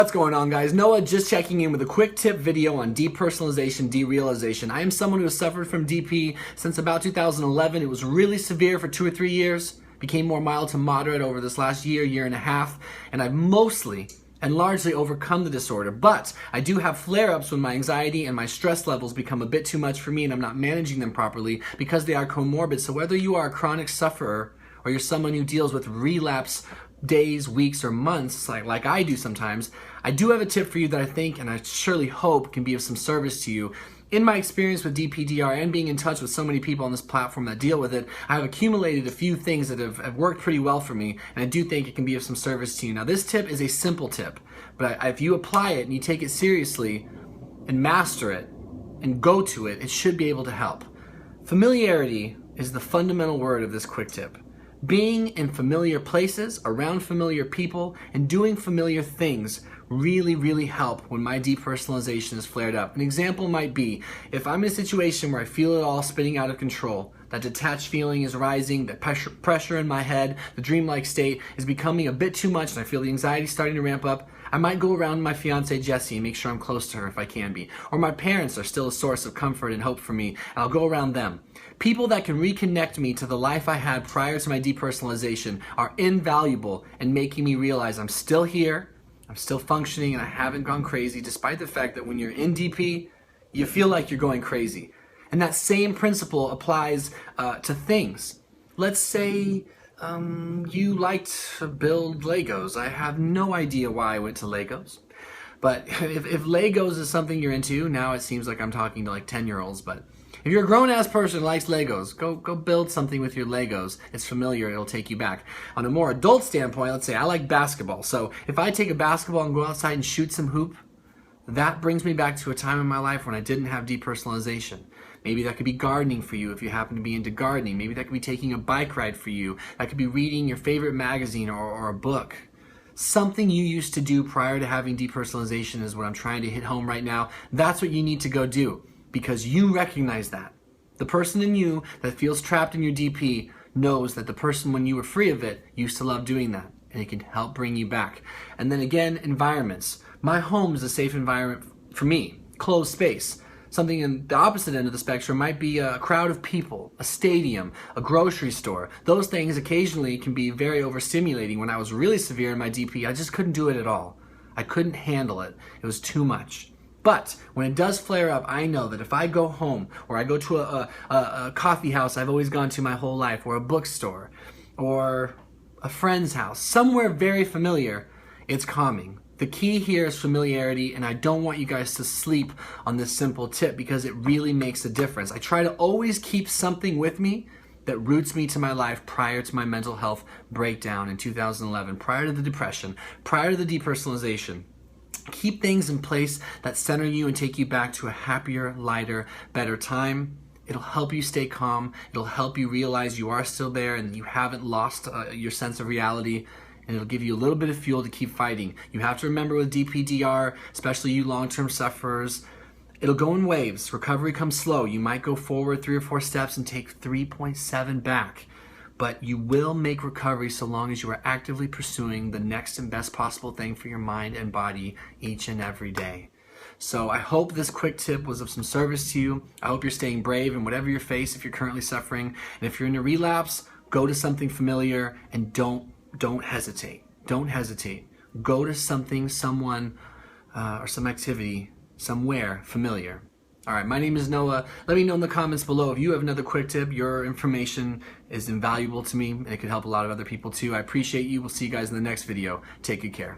What's going on, guys? Noah just checking in with a quick tip video on depersonalization, derealization. I am someone who has suffered from DP since about 2011. It was really severe for 2 or 3 years, became more mild to moderate over this last year and a half, and I've mostly and largely overcome the disorder. But I do have flare-ups when my anxiety and my stress levels become a bit too much for me and I'm not managing them properly because they are comorbid. So whether you are a chronic sufferer or you're someone who deals with relapse days, weeks, or months, like I do sometimes, I do have a tip for you that I think and I surely hope can be of some service to you. In my experience with DPDR and being in touch with so many people on this platform that deal with it, I have accumulated a few things that have worked pretty well for me, and I do think it can be of some service to you. Now, this tip is a simple tip, but if you apply it and you take it seriously and master it and go to it, it should be able to help. Familiarity is the fundamental word of this quick tip. Being in familiar places, around familiar people, and doing familiar things really help when my depersonalization is flared up. An example might be, if I'm in a situation where I feel it all spinning out of control, that detached feeling is rising, that pressure in my head, the dreamlike state is becoming a bit too much, and I feel the anxiety starting to ramp up, I might go around my fiance Jessie and make sure I'm close to her if I can be. Or my parents are still a source of comfort and hope for me, and I'll go around them. People that can reconnect me to the life I had prior to my depersonalization are invaluable in making me realize I'm still here, I'm still functioning, and I haven't gone crazy, despite the fact that when you're in DP, you feel like you're going crazy. And that same principle applies to things. Let's say you liked to build Legos. I have no idea why I went to Legos. But if Legos is something you're into, now it seems like I'm talking to like 10-year-olds, but if you're a grown-ass person who likes Legos, go build something with your Legos. It's familiar, it'll take you back. On a more adult standpoint, let's say I like basketball. So if I take a basketball and go outside and shoot some hoop, that brings me back to a time in my life when I didn't have depersonalization. Maybe that could be gardening for you if you happen to be into gardening. Maybe that could be taking a bike ride for you. That could be reading your favorite magazine or a book. Something you used to do prior to having depersonalization is what I'm trying to hit home right now. That's what you need to go do, because you recognize that. The person in you that feels trapped in your DP knows that the person when you were free of it used to love doing that, and it can help bring you back. And then again, environments. My home is a safe environment for me, closed space. Something in the opposite end of the spectrum might be a crowd of people, a stadium, a grocery store. Those things occasionally can be very overstimulating. When I was really severe in my DP, I just couldn't do it at all. I couldn't handle it. It was too much. But when it does flare up, I know that if I go home, or I go to a coffee house I've always gone to my whole life, or a bookstore, or a friend's house, somewhere very familiar, it's calming. The key here is familiarity, and I don't want you guys to sleep on this simple tip because it really makes a difference. I try to always keep something with me that roots me to my life prior to my mental health breakdown in 2011, prior to the depression, prior to the depersonalization. Keep things in place that center you and take you back to a happier, lighter, better time. It'll help you stay calm. It'll help you realize you are still there and you haven't lost your sense of reality. And it'll give you a little bit of fuel to keep fighting. You have to remember with DPDR, especially you long-term sufferers, it'll go in waves. Recovery comes slow. You might go forward 3 or 4 steps and take 3.7 back. But you will make recovery so long as you are actively pursuing the next and best possible thing for your mind and body each and every day. So I hope this quick tip was of some service to you. I hope you're staying brave in whatever you face if you're currently suffering. And if you're in a relapse, go to something familiar and don't hesitate. Don't hesitate. Go to something, someone, or some activity, somewhere familiar. All right, my name is Noah. Let me know in the comments below if you have another quick tip. Your information is invaluable to me, and it could help a lot of other people too. I appreciate you. We'll see you guys in the next video. Take good care.